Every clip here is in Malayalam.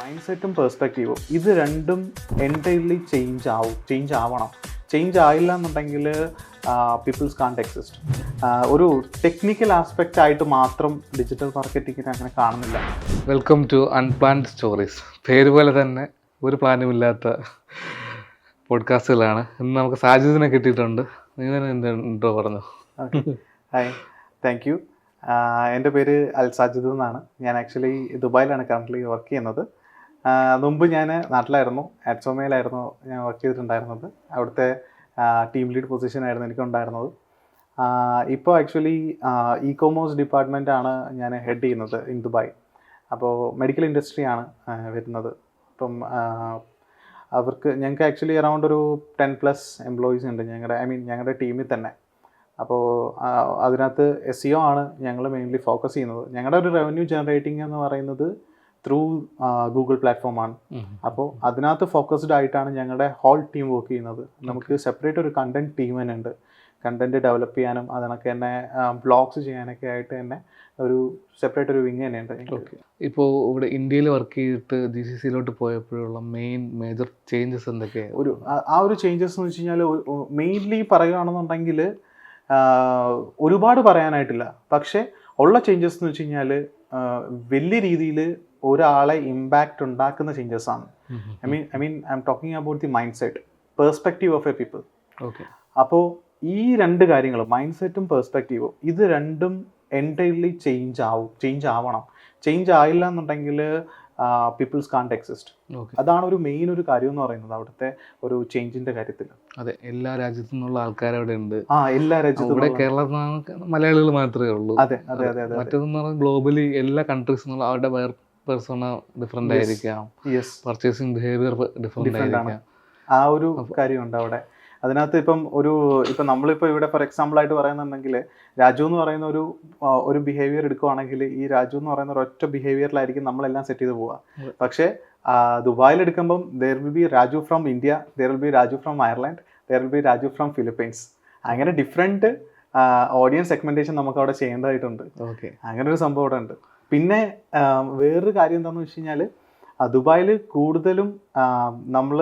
മൈൻഡ് സെറ്റും പെർസ്പെക്റ്റീവും ഇത് രണ്ടും എൻറ്റയർലി ചേഞ്ച് ആവണം. ചേഞ്ച് ആയില്ല എന്നുണ്ടെങ്കിൽ പീപ്പിൾസ് കാൺട്ട് എക്സിസ്റ്റ്. ഒരു ടെക്നിക്കൽ ആസ്പെക്റ്റ് ആയിട്ട് മാത്രം ഡിജിറ്റൽ മാർക്കറ്റിങ്ങിനെ അങ്ങനെ കാണുന്നില്ല. Welcome to unplanned stories. പേര് പോലെ തന്നെ ഒരു പ്ലാനുമില്ലാത്ത പോഡ്കാസ്റ്റുകളാണ്. ഇന്ന് നമുക്ക് സാജിദിനെ കിട്ടിയിട്ടുണ്ട്. നിങ്ങൾ തന്നെ എന്താ പറഞ്ഞു? Hi, thank you. എൻ്റെ പേര് അൽ സാജിദ് എന്നാണ്. ഞാൻ ആക്ച്വലി ദുബായിലാണ് കറൻ്റ്ലി വർക്ക് ചെയ്യുന്നത്. മുമ്പ് ഞാൻ നാട്ടിലായിരുന്നു, അറ്റ്സോമയിലായിരുന്നു ഞാൻ വർക്ക് ചെയ്തിട്ടുണ്ടായിരുന്നത്. അവിടുത്തെ ടീം ലീഡ് പൊസിഷനായിരുന്നു എനിക്കുണ്ടായിരുന്നത്. ഇപ്പോൾ ആക്ച്വലി ഇ കോമേഴ്സ് ഡിപ്പാർട്ട്മെൻറ്റാണ് ഞാൻ ഹെഡ് ചെയ്യുന്നത് ഇൻ ദുബായ്. അപ്പോൾ മെഡിക്കൽ ഇൻഡസ്ട്രിയാണ് വരുന്നത്. അപ്പം ഞങ്ങൾക്ക് ആക്ച്വലി അറൗണ്ട് ഒരു 10+ എംപ്ലോയീസ് ഉണ്ട് ഞങ്ങളുടെ ടീമിൽ തന്നെ. അപ്പോൾ അതിനകത്ത് SEO ആണ് ഞങ്ങൾ മെയിൻലി ഫോക്കസ് ചെയ്യുന്നത്. ഞങ്ങളുടെ ഒരു റവന്യൂ ജനറേറ്റിംഗ് എന്ന് പറയുന്നത് ത്രൂ ഗൂഗിൾ പ്ലാറ്റ്ഫോമാണ്. അപ്പോൾ അതിനകത്ത് ഫോക്കസ്ഡ് ആയിട്ടാണ് ഞങ്ങളുടെ ഹോൾ ടീം വർക്ക് ചെയ്യുന്നത്. നമുക്ക് സെപ്പറേറ്റ് ഒരു കണ്ടന്റ് ടീം തന്നെ ഉണ്ട്. കണ്ടന്റ് ഡെവലപ്പ് ചെയ്യാനും അതിനൊക്കെ തന്നെ ബ്ലോഗ്സ് ചെയ്യാനൊക്കെ ആയിട്ട് തന്നെ ഒരു സെപ്പറേറ്റ് ഒരു വിങ് തന്നെ ഉണ്ട്. ഓക്കെ, ഇപ്പോൾ ഇവിടെ ഇന്ത്യയിൽ വർക്ക് ചെയ്തിട്ട് GCCയിലോട്ട് പോയപ്പോഴുള്ള മേജർ ചേഞ്ചസ് എന്തൊക്കെയാണ്? ഒരു ചേഞ്ചസ് എന്ന് വെച്ച് കഴിഞ്ഞാൽ മെയിൻലി പറയുകയാണെന്നുണ്ടെങ്കിൽ ഒരുപാട് പറയാനായിട്ടില്ല. പക്ഷേ ഉള്ള ചേഞ്ചസ് എന്ന് വെച്ച് കഴിഞ്ഞാൽ വലിയ രീതിയിൽ ഒരാളെ ഇമ്പാക്റ്റ് ഉണ്ടാക്കുന്ന ചേഞ്ചസ് ആണ്. I am talking about the mind set, perspective of A people. Okay, അപ്പോൾ ഈ രണ്ട് കാര്യങ്ങൾ, മൈൻഡ് സെറ്റും പെർസ്പെക്റ്റീവും, ഇത് രണ്ടും എൻറ്റയർലി ചേഞ്ച് ആവണം. ചേഞ്ച് ആയില്ല എന്നുണ്ടെങ്കിൽ പീപ്പിൾസ് കാൺട്ട് എക്സിസ്റ്റ്. അതാണ് ഒരു മെയിൻ ഒരു കാര്യം എന്ന് പറയുന്നത് അവിടുത്തെ ഒരു ചേഞ്ചിന്റെ കാര്യത്തിൽ. അതെ, എല്ലാ രാജ്യത്തു നിന്നുള്ള ആൾക്കാർ അവിടെ ഉണ്ട്. എല്ലാ രാജ്യത്തും. ഇവിടെ കേരളത്തിൽ മലയാളികൾ മാത്രമേ ഉള്ളൂ. അതെ അതെ അതെ അതെ. മറ്റേതെന്ന് പറഞ്ഞാൽ ഗ്ലോബലി എല്ലാ കൺട്രീസിൽ നിന്നുള്ള അവരുടെ പേഴ്സണ ഡിഫറെന്റ് ആയിരിക്കാം, പർച്ചേസിങ് ബിഹേവിയർ ഡിഫറെന്റ് ആയിരിക്കാം. ആ ഒരു കാര്യമുണ്ട് അവിടെ. അതിനകത്ത് ഇപ്പം നമ്മളിപ്പോൾ ഇവിടെ ഫോർ എക്സാമ്പിൾ ആയിട്ട് പറയുന്നുണ്ടെങ്കിൽ രാജു എന്ന് പറയുന്ന ഒരു ബിഹേവിയർ എടുക്കുവാണെങ്കിൽ ഈ രാജു എന്ന് പറയുന്ന ഒരൊറ്റ ബിഹേവിയറിലായിരിക്കും നമ്മളെല്ലാം സെറ്റ് ചെയ്ത് പോവുക. പക്ഷേ ദുബായിൽ എടുക്കുമ്പം there will be Raju from India, there will be Raju from Ireland, there will be Raju from Philippines. അങ്ങനെ ഡിഫറെൻറ്റ് ഓഡിയൻസ് സെഗ്മെൻറ്റേഷൻ നമുക്ക് അവിടെ ചെയ്യേണ്ടതായിട്ടുണ്ട്. അങ്ങനെ ഒരു സംഭവം അവിടെ ഉണ്ട്. പിന്നെ വേറൊരു കാര്യം എന്താണെന്ന് വെച്ച് കഴിഞ്ഞാൽ ദുബായിൽ കൂടുതലും നമ്മൾ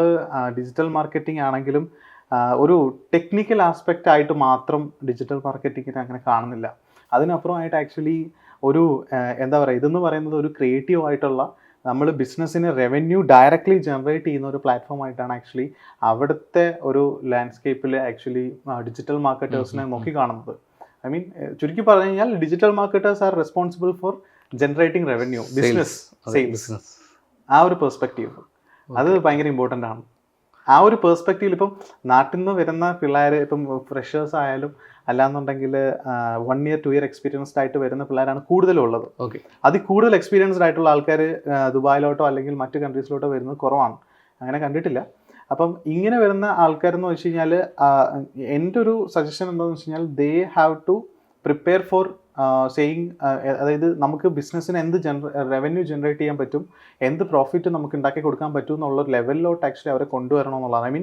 ഡിജിറ്റൽ മാർക്കറ്റിംഗ് ആണെങ്കിലും ഒരു ടെക്നിക്കൽ ആസ്പെക്റ്റ് ആയിട്ട് മാത്രം ഡിജിറ്റൽ മാർക്കറ്റിങ്ങിനെ അങ്ങനെ കാണുന്നില്ല. അതിനപ്പുറമായിട്ട് ആക്ച്വലി ഒരു എന്താ പറയുക, ഇതെന്ന് പറയുന്നത് ഒരു ക്രിയേറ്റീവ് ആയിട്ടുള്ള നമ്മൾ ബിസിനസ്സിന് റവന്യൂ ഡയറക്റ്റ്ലി ജനറേറ്റ് ചെയ്യുന്ന ഒരു പ്ലാറ്റ്ഫോം ആയിട്ടാണ് ആക്ച്വലി അവിടുത്തെ ഒരു ലാൻഡ്സ്കേപ്പിൽ ആക്ച്വലി ഡിജിറ്റൽ മാർക്കറ്റേഴ്സിനെ നോക്കി കാണുന്നത്. ചുരുക്കി പറഞ്ഞു കഴിഞ്ഞാൽ digital marketers are responsible for generating revenue, business, sales. ആ ഒരു പെർസ്പെക്റ്റീവ് അത് ഭയങ്കര ഇമ്പോർട്ടൻ്റ് ആണ്. ആ ഒരു പെർസ്പെക്റ്റീവിൽ ഇപ്പം നാട്ടിൽ നിന്ന് വരുന്ന പിള്ളേർ, ഇപ്പം ഫ്രഷേഴ്സ് ആയാലും അല്ലാന്നുണ്ടെങ്കിൽ 1 year 2 year എക്സ്പീരിയൻസ്ഡ് ആയിട്ട് വരുന്ന പിള്ളേരാണ് കൂടുതലുള്ളത്. അതിൽ കൂടുതൽ എക്സ്പീരിയൻസ്ഡ് ആയിട്ടുള്ള ആൾക്കാർ ദുബായിലോട്ടോ അല്ലെങ്കിൽ മറ്റു കൺട്രീസിലോട്ടോ വരുന്നത് കുറവാണ്. അങ്ങനെ കണ്ടിട്ടില്ല. അപ്പം ഇങ്ങനെ വരുന്ന ആൾക്കാരെന്ന് വെച്ച് കഴിഞ്ഞാൽ എൻ്റെ ഒരു സജഷൻ എന്താണെന്ന് വെച്ച് കഴിഞ്ഞാൽ they have to prepare for അതായത് നമുക്ക് ബിസിനസ്സിന് എന്ത് റവന്യൂ ജനറേറ്റ് ചെയ്യാൻ പറ്റും, എന്ത് പ്രോഫിറ്റ് നമുക്ക് ഉണ്ടാക്കി കൊടുക്കാൻ പറ്റും എന്നുള്ള ലെവലിലോട്ട് ആക്ച്വലി അവരെ കൊണ്ടുവരണം എന്നുള്ളതാണ്.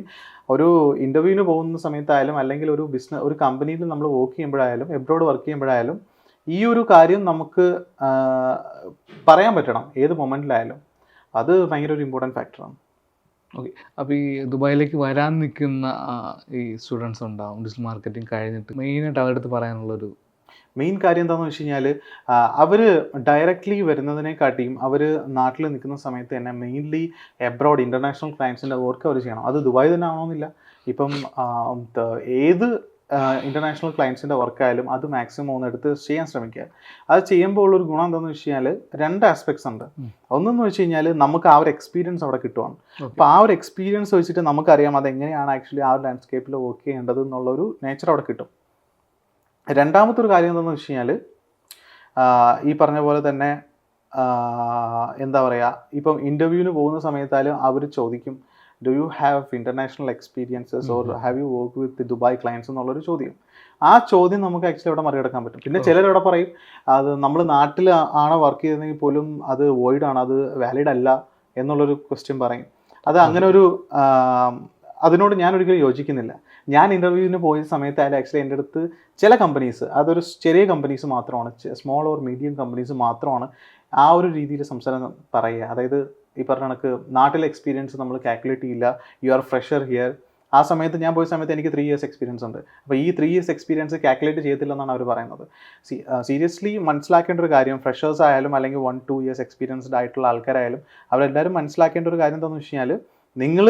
ഒരു ഇൻ്റർവ്യൂവിന് പോകുന്ന സമയത്തായാലും അല്ലെങ്കിൽ ഒരു കമ്പനിയിൽ നമ്മൾ വർക്ക് ചെയ്യുമ്പോഴായാലും എബ്രോഡ് വർക്ക് ചെയ്യുമ്പോഴായാലും ഈ ഒരു കാര്യം നമുക്ക് പറയാൻ പറ്റണം ഏത് മൊമെൻറ്റിലായാലും. അത് ഭയങ്കര ഒരു ഇമ്പോർട്ടൻറ്റ് ഫാക്ടറാണ്. ഓക്കെ, അപ്പോൾ ഈ ദുബായിലേക്ക് വരാൻ നിൽക്കുന്ന ഈ സ്റ്റുഡൻസ് ഉണ്ടാവും ഡിജിറ്റൽ മാർക്കറ്റിംഗ് കഴിഞ്ഞിട്ട് മെയിനായിട്ട് അവരുടെ അടുത്ത് പറയാനുള്ളൊരു മെയിൻ കാര്യം എന്താണെന്ന് വെച്ച് കഴിഞ്ഞാൽ അവർ ഡയറക്റ്റ്ലി വരുന്നതിനെക്കാട്ടിയും അവർ നാട്ടിൽ നിൽക്കുന്ന സമയത്ത് തന്നെ മെയിൻലി എബ്രോഡ് ഇൻ്റർനാഷണൽ ക്ലയൻസിൻ്റെ വർക്ക് അവർ ചെയ്യണം. അത് ദുബായ് തന്നെ ആവണമെന്നില്ല. ഇപ്പം ഏത് ഇൻ്റർനാഷണൽ ക്ലയൻസിൻ്റെ വർക്കായാലും അത് മാക്സിമം ഒന്നെടുത്ത് ചെയ്യാൻ ശ്രമിക്കുക. അത് ചെയ്യുമ്പോൾ ഉള്ളൊരു ഗുണം എന്താണെന്ന് വെച്ച് കഴിഞ്ഞാൽ 2 ആസ്പെക്ട്സ് ഉണ്ട്. ഒന്നെന്ന് വെച്ച് കഴിഞ്ഞാൽ നമുക്ക് ആ ഒരു എക്സ്പീരിയൻസ് അവിടെ കിട്ടുവാണ്. അപ്പോൾ ആ ഒരു എക്സ്പീരിയൻസ് വെച്ചിട്ട് നമുക്കറിയാം അതെങ്ങനെയാണ് ആക്ച്വലി ആ ഒരു ലാൻഡ്സ്കേപ്പിൽ വർക്ക് ചെയ്യേണ്ടത് എന്നുള്ളൊരു നേച്ചർ അവിടെ കിട്ടും. രണ്ടാമത്തെ ഒരു കാര്യം എന്താണെന്ന് വെച്ച് കഴിഞ്ഞാൽ ഈ പറഞ്ഞ പോലെ തന്നെ എന്താ പറയുക, ഇപ്പം ഇൻ്റർവ്യൂവിന് പോകുന്ന സമയത്തായാലും അവർ ചോദിക്കും do you have international experiences or have you work with Dubai clients എന്നുള്ളൊരു ചോദ്യം. ആ ചോദ്യം നമുക്ക് ആക്ച്വലി അവിടെ മറികടക്കാൻ പറ്റും. പിന്നെ ചിലരവിടെ പറയും അത് നമ്മൾ നാട്ടിൽ ആണ് വർക്ക് ചെയ്തെങ്കിൽ പോലും അത് വോയിഡ് ആണ്, അത് വാലിഡ് അല്ല എന്നുള്ളൊരു ക്വസ്റ്റ്യൻ പറയും. അത് അങ്ങനെ ഒരു അതിനോട് ഞാൻ ഒരിക്കലും യോജിക്കുന്നില്ല. ഞാൻ ഇൻ്റർവ്യൂവിന് പോയ സമയത്തായാലും ആക്ച്വലി എൻ്റെ അടുത്ത് ചില കമ്പനീസ്, അതൊരു ചെറിയ കമ്പനീസ് മാത്രമാണ്, സ്മോൾ ഓർ മീഡിയം കമ്പനീസ് മാത്രമാണ് ആ ഒരു രീതിയിൽ സംസാരം പറയുക. അതായത് ഈ പറഞ്ഞ കണക്ക് നാട്ടിലെ എക്സ്പീരിയൻസ് നമ്മൾ കാൽക്കുലേറ്റ് ചെയ്യില്ല, യു ആർ ഫ്രഷർ ഹിയർ. ആ സമയത്ത് ഞാൻ പോയ സമയത്ത് എനിക്ക് 3 ഇയേഴ്സ് എക്സ്പീരിയൻസ് ഉണ്ട്. അപ്പോൾ ഈ 3 ഇയേഴ്സ് എക്സ്പീരിയൻസ് കാൽക്കുലേറ്റ് ചെയ്യത്തില്ലെന്നാണ് അവർ പറയുന്നത്. സീരിയസ്ലി മനസ്സിലാക്കേണ്ട ഒരു കാര്യം, ഫ്രഷേഴ്സ് ആയാലും അല്ലെങ്കിൽ 1-2 ഇയേഴ്സ് എക്സ്പീരിയൻസ്ഡ് ആയിട്ടുള്ള ആൾക്കാരായാലും അവരെല്ലാവരും മനസ്സിലാക്കേണ്ട ഒരു കാര്യം എന്താണെന്ന് വെച്ച് കഴിഞ്ഞാൽ, നിങ്ങൾ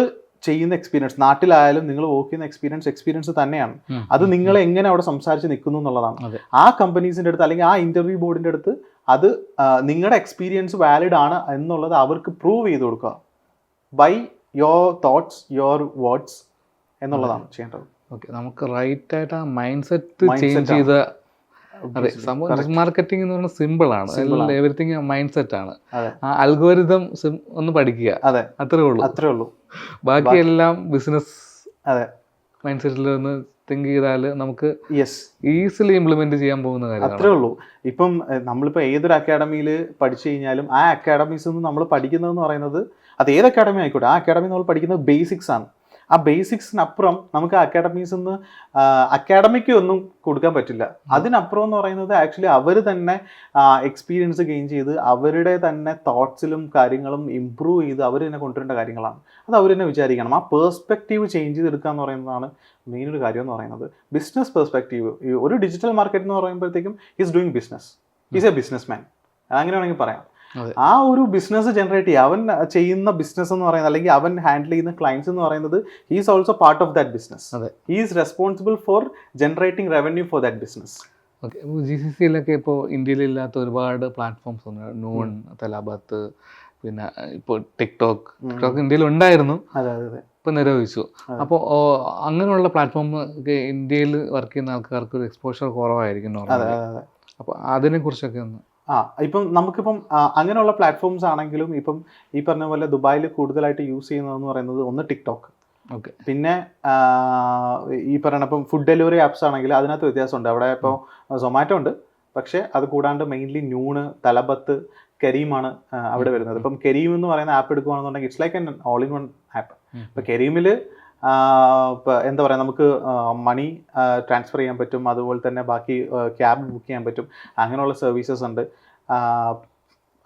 ചെയ്യുന്ന എക്സ്പീരിയൻസ്, നാട്ടിലായാലും നിങ്ങൾ വർക്ക് ചെയ്യുന്ന എക്സ്പീരിയൻസ് തന്നെയാണ്. അത് നിങ്ങൾ എങ്ങനെ അവിടെ സംസാരിച്ച് നിൽക്കുന്നു എന്നുള്ളതാണ്. ആ കമ്പനീസിൻ്റെ അടുത്ത് അല്ലെങ്കിൽ ആ ഇൻ്റർവ്യൂ ബോർഡിൻ്റെ അടുത്ത് അത് നിങ്ങളുടെ എക്സ്പീരിയൻസ് വാലിഡ് ആണ് എന്നുള്ളത് അവർക്ക് പ്രൂവ് ചെയ്ത് കൊടുക്കുക by your thoughts, your words എന്നുള്ളതാണ് ചെയ്യേണ്ടത്. ഓക്കെ, നമുക്ക് റൈറ്റ് ആയിട്ട് ആ മൈൻഡ് സെറ്റ് ചേഞ്ച് ചെയ്ത, അതെ, സംഭവം മാർക്കറ്റിംഗ് എന്ന് പറഞ്ഞാൽ സിമ്പിൾ ആണ്, എവരിത്തിങ് മൈൻഡ് സെറ്റ് ആണ്. ആ അൽഗോരിതം ഒന്ന് പഠിക്കുക, അതെ, അത്രേ ഉള്ളൂ. ബാക്കിയെല്ലാം ബിസിനസ് മൈൻഡ് സെറ്റിൽ ഒന്ന് തിങ്ക് ചെയ്താൽ നമുക്ക് ഈസിലി ഇംപ്ലിമെന്റ് ചെയ്യാൻ പോകുന്ന കാര്യം അത്രേ ഉള്ളൂ. ഇപ്പം നമ്മളിപ്പോൾ ഏതൊരു അക്കാഡമിയിൽ പഠിച്ചു കഴിഞ്ഞാലും ആ അക്കാഡമീസിൽ നിന്ന് നമ്മൾ പഠിക്കുന്നതെന്ന് പറയുന്നത്, അത് ഏത് അക്കാഡമി ആയിക്കോട്ടെ, ആ അക്കാഡമി നമ്മൾ പഠിക്കുന്നത് ബേസിക്സ് ആണ്. ആ ബേസിക്സിനപ്പുറം നമുക്ക് അക്കാഡമീസിൽ നിന്ന് അക്കാഡമിക്ക് ഒന്നും കൊടുക്കാൻ പറ്റില്ല. അതിനപ്പുറം എന്ന് പറയുന്നത് ആക്ച്വലി അവർ തന്നെ എക്സ്പീരിയൻസ് ഗെയിൻ ചെയ്ത് അവരുടെ തന്നെ തോട്ട്സിലും കാര്യങ്ങളും ഇമ്പ്രൂവ് ചെയ്ത് അവർ തന്നെ കൊണ്ടുവരേണ്ട കാര്യങ്ങളാണ്. അത് അവർ തന്നെ വിചാരിക്കണം. ആ പേഴ്സ്പെക്റ്റീവ് ചേഞ്ച് ചെയ്തെടുക്കുക എന്ന് പറയുന്നതാണ് മെയിൻ ഒരു കാര്യം എന്ന് പറയുന്നത്. ബിസിനസ് പെർസ്പെക്റ്റീവ്, ഒരു ഡിജിറ്റൽ മാർക്കറ്റ് എന്ന് പറയുമ്പോഴത്തേക്കും is doing business, is A business man, അങ്ങനെ വേണമെങ്കിൽ പറയാം. ആ ഒരു ബിസിനസ് ജനറേറ്റ് ചെയ്യുക, അവൻ ചെയ്യുന്ന ബിസിനസ് എന്ന് പറയുന്നത് അല്ലെങ്കിൽ അവൻ ഹാൻഡിൽ ചെയ്യുന്ന ക്ലയൻസ് എന്ന് പറയുന്നത്, he is also part of that business. He is responsible for generating revenue for that business. Okay, GCCയിലൊക്കെ ഇപ്പോൾ ഇന്ത്യയിലില്ലാത്ത ഒരുപാട് പ്ലാറ്റ്ഫോംസ് ഉണ്ട്. നൂൺ, തലാബത്ത്, പിന്നെ ഇപ്പോൾ ടിക്ടോക്ക് ഇന്ത്യയിൽ ഉണ്ടായിരുന്നു, ഇപ്പം നിരോധിച്ചു. അപ്പോൾ അങ്ങനെയുള്ള പ്ലാറ്റ്ഫോം ഇന്ത്യയിൽ വർക്ക് ചെയ്യുന്ന ആൾക്കാർക്ക് ഒരു എക്സ്പോഷർ കുറവായിരിക്കും. അപ്പോൾ അതിനെക്കുറിച്ചൊക്കെ ഒന്ന് ഇപ്പം നമുക്കിപ്പം അങ്ങനെയുള്ള പ്ലാറ്റ്ഫോംസ് ആണെങ്കിലും ഇപ്പം ഈ പറഞ്ഞ പോലെ ദുബായിൽ കൂടുതലായിട്ട് യൂസ് ചെയ്യുന്നതെന്ന് പറയുന്നത് ഒന്ന് ടിക്ടോക്ക്, ഓക്കെ, പിന്നെ ഈ പറയണ ഇപ്പം ഫുഡ് ഡെലിവറി ആപ്സ് ആണെങ്കിൽ അതിനകത്ത് വ്യത്യാസമുണ്ട്. അവിടെ ഇപ്പോൾ സൊമാറ്റോ ഉണ്ട്, പക്ഷേ അത് കൂടാണ്ട് മെയിൻലി നൂണ്, തലബത്ത്, കരീമാണ് അവിടെ വരുന്നത്. ഇപ്പം കരീം എന്ന് പറയുന്ന ആപ്പ് എടുക്കുകയാണെന്നുണ്ടെങ്കിൽ it's like an all in one app. ഇപ്പം കരീമിൽ എന്താ പറയുക, നമുക്ക് മണി ട്രാൻസ്ഫർ ചെയ്യാൻ പറ്റും, അതുപോലെ തന്നെ ബാക്കി ക്യാബ് ബുക്ക് ചെയ്യാൻ പറ്റും, അങ്ങനെയുള്ള സർവീസസ് ഉണ്ട്.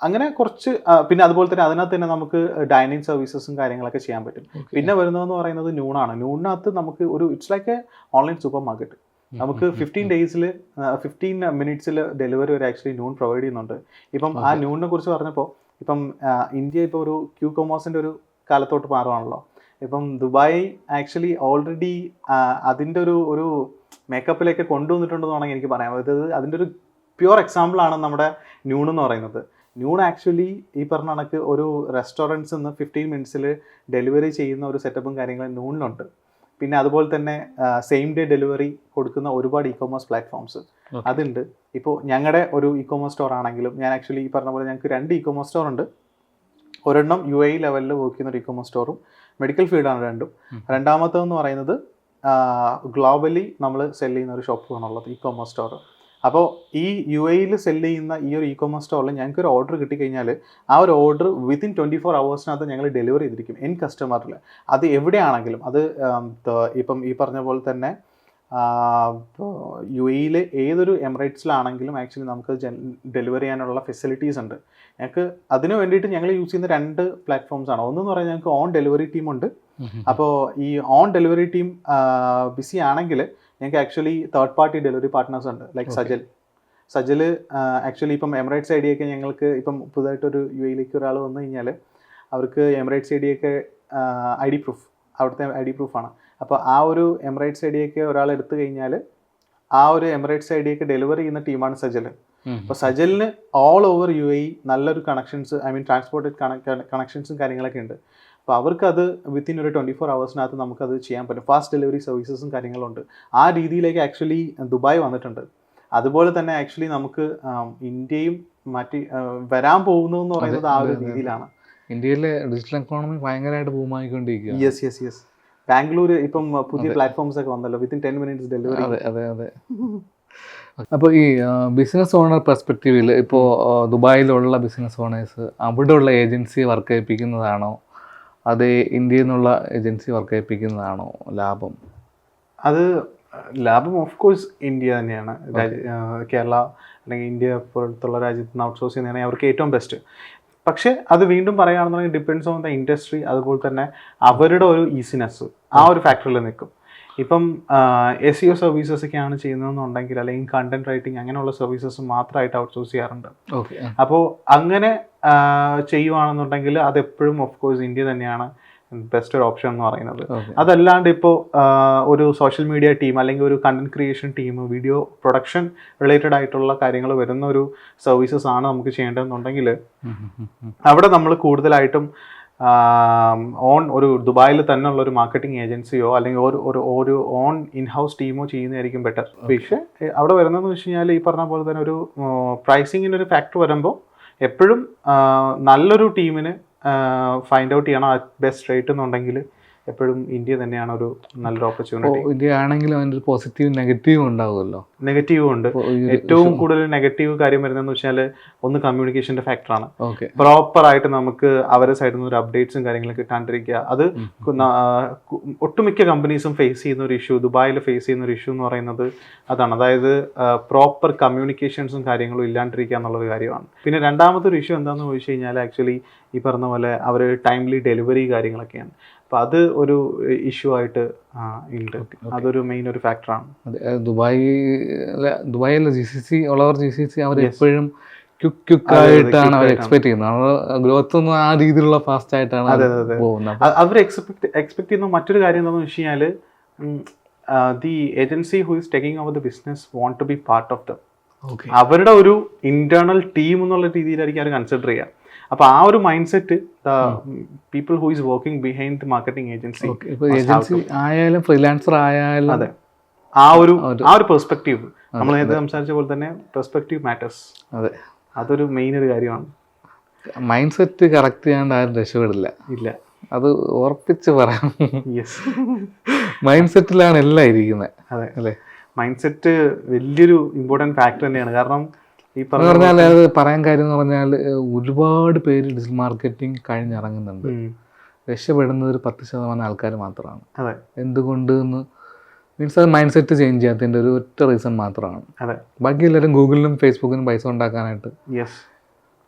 അങ്ങനെ കുറച്ച്, പിന്നെ അതുപോലെ തന്നെ അതിനകത്ത് തന്നെ നമുക്ക് ഡൈനിങ് സർവീസസും കാര്യങ്ങളൊക്കെ ചെയ്യാൻ പറ്റും. പിന്നെ വരുന്നതെന്ന് പറയുന്നത് നൂണാണ്. നൂണിനകത്ത് നമുക്ക് ഒരു it's like A online super market. നമുക്ക് 15 മിനിറ്റ്സിൽ ഡെലിവറി വരെ ആക്ച്വലി നൂൺ പ്രൊവൈഡ് ചെയ്യുന്നുണ്ട്. ഇപ്പം ആ നൂണിനെ കുറിച്ച് പറഞ്ഞപ്പോൾ, ഇപ്പം ഇന്ത്യ ഇപ്പോൾ ഒരു ക്യൂ കൊമേഴ്സിൻ്റെ ഒരു കാലത്തോട്ട് മാറുവാണല്ലോ. ഇപ്പം ദുബായ് ആക്ച്വലി ഓൾറെഡി അതിൻ്റെ ഒരു മേക്കപ്പിലേക്ക് കൊണ്ടുവന്നിട്ടുണ്ടെന്ന് വേണമെങ്കിൽ എനിക്ക് പറയാം. അതായത് അതിൻ്റെ ഒരു പ്യുവർ എക്സാമ്പിളാണ് നമ്മുടെ നൂൺ എന്ന് പറയുന്നത്. നൂൺ ആക്ച്വലി ഈ പറഞ്ഞ കണക്ക് ഒരു റെസ്റ്റോറൻറ്റ്സിൽ നിന്ന് 15 മിനിറ്റ്സിൽ ഡെലിവറി ചെയ്യുന്ന ഒരു സെറ്റപ്പും കാര്യങ്ങളും നൂണിലുണ്ട്. പിന്നെ അതുപോലെ തന്നെ സെയിം ഡേ ഡെലിവറി കൊടുക്കുന്ന ഒരുപാട് ഇ-കൊമേഴ്സ് പ്ലാറ്റ്ഫോംസ് അതുണ്ട്. ഇപ്പോൾ ഞങ്ങളുടെ ഒരു ഇ-കൊമേഴ്സ് സ്റ്റോർ ആണെങ്കിലും, ഞാൻ ആക്ച്വലി ഈ പറഞ്ഞ പോലെ ഞങ്ങൾക്ക് 2 ഇ-കൊമേഴ്സ് സ്റ്റോർ ഉണ്ട്. ഒരെണ്ണം UAE ലെവലിൽ വർക്ക് ചെയ്യുന്ന ഒരു ഇ-കൊമേഴ്സ് സ്റ്റോറും മെഡിക്കൽ ഫീൽഡാണ് രണ്ടും. രണ്ടാമത്തേതെന്ന് പറയുന്നത് ഗ്ലോബലി നമ്മൾ സെല് ചെയ്യുന്ന ഒരു ഷോപ്പാണുള്ളത്, ഇ-കൊമേഴ്സ് സ്റ്റോർ. അപ്പോൾ ഈ UAE സെല് ചെയ്യുന്ന ഈ ഒരു ഇ-കൊമേഴ്സ് സ്റ്റോറിൽ ഞങ്ങൾക്ക് ഒരു ഓർഡർ കിട്ടിക്കഴിഞ്ഞാൽ ആ ഒരു ഓർഡർ വിത്തിൻ 24 hours ഞങ്ങൾ ഡെലിവറി ചെയ്തിരിക്കും എൻ കസ്റ്റമറിൽ. അത് എവിടെയാണെങ്കിലും, അത് ഇപ്പം ഈ പറഞ്ഞ പോലെ തന്നെ UAE ഏതൊരു എമിറേറ്റ്സിലാണെങ്കിലും ആക്ച്വലി നമുക്ക് ഡെലിവറി ചെയ്യാനുള്ള ഫെസിലിറ്റീസ് ഉണ്ട്. ഞങ്ങൾക്ക് അതിന് വേണ്ടിയിട്ട് ഞങ്ങൾ യൂസ് ചെയ്യുന്ന 2 പ്ലാറ്റ്ഫോംസ് ആണ്. ഒന്നെന്ന് പറഞ്ഞാൽ ഞങ്ങൾക്ക് ഓൺ ഡെലിവറി ടീമുണ്ട്. അപ്പോൾ ഈ ഓൺ ഡെലിവറി ടീം ബിസി ആണെങ്കിൽ ഞങ്ങൾക്ക് actually third party delivery partners ഉണ്ട്, ലൈക്ക് സജൽ ആക്ച്വലി ഇപ്പം എമിറേറ്റ്സ് ഐഡിയൊക്കെ ഞങ്ങൾക്ക് ഇപ്പം പുതുതായിട്ടൊരു UAE ഒരാൾ വന്നു കഴിഞ്ഞാൽ അവർക്ക് എമിറേറ്റ്സ് ഐഡിയൊക്കെ ID പ്രൂഫ്, അവിടുത്തെ ID പ്രൂഫാണ്. അപ്പോൾ ആ ഒരു എമിറേറ്റ്സ് ഐഡിയൊക്കെ ഒരാൾ എടുത്തു കഴിഞ്ഞാൽ ആ ഒരു എമിറേറ്റ്സ് ഐഡിയൊക്കെ ഡെലിവറി ചെയ്യുന്ന ടീമാണ് സജൽ. അപ്പോൾ സജലിന് ഓൾ ഓവർ UAE നല്ലൊരു കണക്ഷൻസ്, ഐ മീൻ ട്രാൻസ്പോർട്ടഡ് കണക്ഷൻസും കാര്യങ്ങളൊക്കെ ഉണ്ട്. അപ്പോൾ അവർക്കത് വിത്തിൻ ഒരു 24 hours നമുക്കത് ചെയ്യാൻ പറ്റും. ഫാസ്റ്റ് ഡെലിവറി സർവീസസും കാര്യങ്ങളുണ്ട്. ആ രീതിയിലേക്ക് ആക്ച്വലി ദുബായ് വന്നിട്ടുണ്ട്. അതുപോലെ തന്നെ ആക്ച്വലി നമുക്ക് ഇന്ത്യയും മറ്റ് വരാൻ പോകുന്നു എന്ന് പറയുന്നത് ആ ഒരു രീതിയിലാണ്. ഇന്ത്യയിലെ ഡിജിറ്റൽ എക്കോണമി ഭയങ്കരമായിട്ട് ബൂമായിക്കൊണ്ടിരിക്കുക. യെസ് ബാംഗ്ലൂർ ഇപ്പം പുതിയ പ്ലാറ്റ്ഫോംസ് ഒക്കെ വന്നല്ലോ, വിത്തിൻ 10 minutes ഡെലിവറി. അതെ. അപ്പോൾ ഈ ബിസിനസ് ഓണർ പെർസ്പെക്റ്റീവിൽ ഇപ്പോൾ ദുബായിലുള്ള ബിസിനസ് ഓണേഴ്സ് അവിടെയുള്ള ഏജൻസി വർക്ക് ചെയ്യിപ്പിക്കുന്നതാണോ, അത് ഇന്ത്യയിൽ നിന്നുള്ള ഏജൻസി വർക്ക് ചെയ്യിപ്പിക്കുന്നതാണോ ലാഭം? അത് ലാഭം ഓഫ് കോഴ്സ് ഇന്ത്യ തന്നെയാണ്. കേരള അല്ലെങ്കിൽ ഇന്ത്യ പോലത്തുള്ള രാജ്യത്ത് നിന്ന് ഔട്ട്സോഴ്സ് ചെയ്യുന്നതാണ് അവർക്ക് ഏറ്റവും ബെസ്റ്റ്. പക്ഷേ അത് വീണ്ടും പറയുകയാണെന്നുണ്ടെങ്കിൽ ഡിപ്പെൻഡ്സ് ഓൺ ദ ഇൻഡസ്ട്രി, അതുപോലെ തന്നെ അവരുടെ ഒരു ഈസിനെസ് ആ ഒരു ഫാക്ടറിൽ നിൽക്കും. ഇപ്പം SEO സർവീസസ് ഒക്കെയാണ് ചെയ്യുന്നതെന്നുണ്ടെങ്കിൽ, അല്ലെങ്കിൽ കണ്ടന്റ് റൈറ്റിംഗ് അങ്ങനെയുള്ള സർവീസസ് മാത്രമായിട്ട് ഔട്ട്സോഴ്സ് ചെയ്യാറുണ്ട്. അപ്പോൾ അങ്ങനെ ചെയ്യുവാണെന്നുണ്ടെങ്കിൽ അതെപ്പോഴും ഓഫ് കോഴ്സ് ഇന്ത്യ തന്നെയാണ് ബെസ്റ്റ് ഒരു ഓപ്ഷൻ എന്ന് പറയുന്നത്. അതല്ലാണ്ട് ഇപ്പോൾ ഒരു സോഷ്യൽ മീഡിയ ടീം അല്ലെങ്കിൽ ഒരു content creation team, video production related ആയിട്ടുള്ള കാര്യങ്ങൾ വരുന്ന ഒരു സർവീസസ് ആണ് നമുക്ക് ചെയ്യേണ്ടതെന്നുണ്ടെങ്കിൽ അവിടെ നമ്മൾ കൂടുതലായിട്ടും ഒരു ദുബായിൽ തന്നെ ഉള്ള ഒരു മാർക്കറ്റിംഗ് ഏജൻസിയോ അല്ലെങ്കിൽ ഒരു ഓൺ ഇൻഹൗസ് ടീമോ ചെയ്യുന്നതായിരിക്കും ബെറ്റർ. പക്ഷേ അവിടെ വരുന്നതെന്ന് വെച്ച് കഴിഞ്ഞാൽ ഈ പറഞ്ഞ പോലെ തന്നെ ഒരു പ്രൈസിങ്ങിൻ്റെ ഒരു ഫാക്ടർ വരുമ്പോൾ എപ്പോഴും നല്ലൊരു ടീമിന് ഫൈൻഡ് ഔട്ട് ചെയ്യണം ബെസ്റ്റ് റേറ്റ് എന്നുണ്ടെങ്കിൽ എപ്പോഴും ഇന്ത്യ തന്നെയാണ് ഒരു നല്ലൊരു ഓപ്പർച്യൂണിറ്റി. ഇന്ത്യ ആണെങ്കിലും അതിൻ്റെ ഒരു പോസിറ്റീവ് നെഗറ്റീവ് ഉണ്ടാവുമല്ലോ. നെഗറ്റീവും ഉണ്ട്. ഏറ്റവും കൂടുതൽ നെഗറ്റീവ് കാര്യം വരുന്നതെന്ന് വെച്ചാൽ ഒന്ന് കമ്മ്യൂണിക്കേഷൻ്റെ ഫാക്ടറാണ്. പ്രോപ്പറായിട്ട് നമുക്ക് അവരുടെ സൈഡിൽ നിന്ന് ഒരു അപ്ഡേറ്റ്സും കാര്യങ്ങളും കിട്ടാണ്ടിരിക്കുക. അത് ഒട്ടുമിക്ക കമ്പനീസും ഫേസ് ചെയ്യുന്ന ഒരു ഇഷ്യൂ, ദുബായിൽ ഫേസ് ചെയ്യുന്ന ഒരു ഇഷ്യൂ എന്ന് പറയുന്നത് അതാണ്. അതായത് പ്രോപ്പർ കമ്മ്യൂണിക്കേഷൻസും കാര്യങ്ങളും ഇല്ലാണ്ടിരിക്കുക എന്നുള്ളൊരു കാര്യമാണ്. പിന്നെ രണ്ടാമത്തെ ഒരു ഇഷ്യൂ എന്താണെന്ന് ചോദിച്ചു കഴിഞ്ഞാൽ ആക്ച്വലി ഈ പറഞ്ഞ പോലെ അവർ ടൈംലി ഡെലിവറി കാര്യങ്ങളൊക്കെയാണ്. അപ്പോൾ അത് ഒരു ഇഷ്യൂ ആയിട്ട് ഉണ്ട്. അതൊരു മെയിൻ ഒരു ഫാക്ടറാണ്. ദുബായിലെ GCC ഉള്ളവർ GCC അവർ എപ്പോഴും ക്വിക്കായിട്ടാണ് അവർ എക്സ്പെക്ട് ചെയ്യുന്നത്. ഗ്രോത്ത് ഒന്നും ആ രീതിയിലുള്ള ഫാസ്റ്റ് ആയിട്ടാണ് പോകുന്നത്. അവർ എക്സ്പെക്ട് ചെയ്യുന്ന മറ്റൊരു കാര്യം എന്താണെന്ന് വെച്ച് കഴിഞ്ഞാൽ the agency who is taking over the business want to be part of them. അവരുടെ ഒരു ഇന്റേണൽ ടീം എന്നുള്ള രീതിയിലായിരിക്കും അവർ കൺസിഡർ ചെയ്യുക. അപ്പോൾ ആ ഒരു mind set the people who is working behind the marketing agency ആയാലും ഫ്രീലാൻസർ ആയാലും അതെ ആ ഒരു പെർസ്പെക്റ്റീവ് നമ്മൾ നേരത്തെ സംസാരിച്ച പോലെ തന്നെ പെർസ്പെക്റ്റീവ് മാറ്റേഴ്സ്. അതെ, അതൊരു മെയിൻ ഒരു കാര്യമാണ്. മൈൻഡ് സെറ്റ് കറക്റ്റ് ചെയ്യാണ്ട് ആരും രക്ഷപ്പെടില്ല. ഇല്ല, അത് ഉറപ്പിച്ച് പറയാം. യെസ്, മൈൻഡ് സെറ്റിലാണ് എല്ലാം ഇരിക്കുന്നത്. അതെ അല്ലേ, മൈൻഡ് സെറ്റ് വലിയൊരു ഇമ്പോർട്ടൻറ്റ് ഫാക്ടർ തന്നെയാണ്. കാരണം ഈ പറഞ്ഞാൽ അത് പറയാൻ കാര്യം എന്ന് പറഞ്ഞാൽ ഒരുപാട് പേര് ഡിജിറ്റൽ മാർക്കറ്റിംഗ് കഴിഞ്ഞിറങ്ങുന്നുണ്ട്. രക്ഷപ്പെടുന്നത് ഒരു 10% ആൾക്കാർ മാത്രമാണ്. അതെ, എന്തുകൊണ്ട് എന്ന് മീൻസ് അത് മൈൻഡ് സെറ്റ് ചേഞ്ച് ചെയ്യാത്തതിൻ്റെ ഒരു ഒറ്റ റീസൺ മാത്രമാണ്. അതെ, ബാക്കി എല്ലാവരും ഗൂഗിളിലും ഫേസ്ബുക്കിലും പൈസ ഉണ്ടാക്കാനായിട്ട്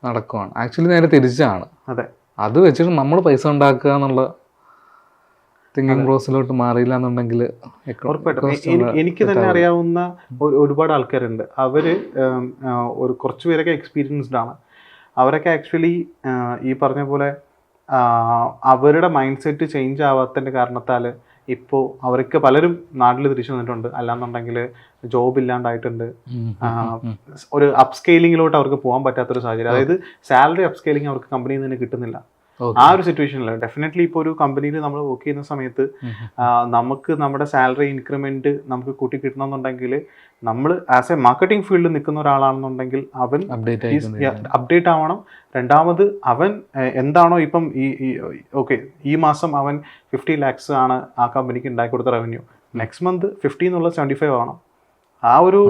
നടക്കുവാണ്. ആക്ച്വലി നേരെ തിരിച്ചാണ്. അതെ, അത് വെച്ചിട്ട് നമ്മൾ പൈസ ഉണ്ടാക്കുക എന്നുള്ള തിങ്കിങ് പ്രോസസ്സിലോട്ട് മാറിയില്ല എന്നുണ്ടെങ്കിൽ എനിക്ക് തന്നെ അറിയാവുന്ന ഒരുപാട് ആൾക്കാരുണ്ട്. അവര് ഒരു കുറച്ച് പേരൊക്കെ എക്സ്പീരിയൻസ്ഡ് ആണ്. അവരൊക്കെ ആക്ച്വലി ഈ പറഞ്ഞ പോലെ അവരുടെ മൈൻഡ് സെറ്റ് ചേഞ്ച് ആവാത്തതിൻ്റെ കാരണത്താൽ ഇപ്പോൾ അവർക്ക് പലരും നാട്ടിൽ തിരിച്ചു വന്നിട്ടുണ്ട്. അല്ലാന്നുണ്ടെങ്കിൽ ജോബ് ഇല്ലാണ്ടായിട്ടുണ്ട്. ഒരു അപ്സ്കെയിലിങ്ങിലോട്ട് അവർക്ക് പോകാൻ പറ്റാത്തൊരു സാഹചര്യം. അതായത് സാലറി അപ്സ്കെയിലിംഗ് അവർക്ക് കമ്പനിയിൽ നിന്ന് തന്നെ കിട്ടുന്നില്ല. ആ ഒരു സിറ്റുവേഷനിൽ ഡെഫിനറ്റ്ലി ഇപ്പോൾ ഒരു കമ്പനിയിൽ നമ്മൾ വർക്ക് ചെയ്യുന്ന സമയത്ത് നമുക്ക് നമ്മുടെ സാലറി ഇൻക്രിമെന്റ് നമുക്ക് കൂട്ടി കിട്ടണമെന്നുണ്ടെങ്കിൽ നമ്മൾ ആസ് എ മാർക്കറ്റിംഗ് ഫീൽഡിൽ നിൽക്കുന്ന ഒരാളാണെന്നുണ്ടെങ്കിൽ അവൻ അപ്ഡേറ്റ് ആവണം. രണ്ടാമത് അവൻ എന്താണോ ഇപ്പം ഈ മാസം അവൻ 50 lakhs ആണ് ആ കമ്പനിക്ക് ഉണ്ടാക്കി കൊടുത്ത റവന്യൂ, നെക്സ്റ്റ് മന്ത് 50 എന്നുള്ള 75 ആവണം. ആ ഒരു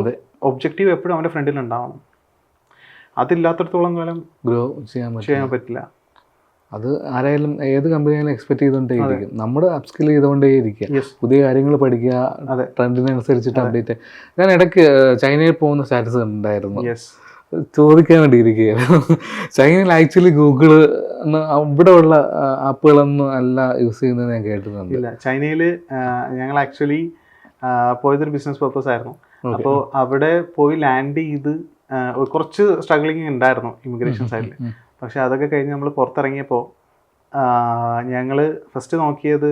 ഒബ്ജക്റ്റീവ് എപ്പോഴും അവൻ്റെ ഫ്രണ്ടിൽ ഉണ്ടാവണം. അതില്ലാത്തടത്തോളം കാലം ഗ്രോ ചെയ്യാൻ പറ്റില്ല. അത് ആരായാലും ഏത് കമ്പനിയായാലും എക്സ്പെക്ട് ചെയ്തുകൊണ്ടേയിരിക്കും. നമ്മൾ അപ്സ്കിൽ ചെയ്തുകൊണ്ടേയിരിക്കുക, പുതിയ കാര്യങ്ങൾ പഠിക്കുക, ട്രെൻഡിനനുസരിച്ചിട്ട് അപ്ഡേറ്റ്. ഞാൻ ഇടയ്ക്ക് ചൈനയിൽ പോകുന്ന സ്റ്റാറ്റസ് കണ്ടിട്ടുണ്ടായിരുന്നു. ചോദിക്കാൻ വേണ്ടി ഇരിക്കുകയായിരുന്നു. ചൈനയിൽ ആക്ച്വലി ഗൂഗിള് ഇവിടെ ഉള്ള ആപ്പുകളൊന്നും അല്ല യൂസ് ചെയ്യുന്നത് ഞാൻ കേട്ടിട്ടുണ്ട്. ഇല്ല, ചൈനയിൽ ഞങ്ങൾ ആക്ച്വലി പോയതൊരു ബിസിനസ് പർപ്പസ് ആയിരുന്നു. അപ്പോൾ അവിടെ പോയി ലാൻഡ് ചെയ്ത് കുറച്ച് സ്ട്രഗ്ലിങ് ഉണ്ടായിരുന്നു ഇമിഗ്രേഷൻ സൈഡിൽ. പക്ഷെ അതൊക്കെ കഴിഞ്ഞ് നമ്മൾ പുറത്തിറങ്ങിയപ്പോൾ ഞങ്ങൾ ഫസ്റ്റ് നോക്കിയത്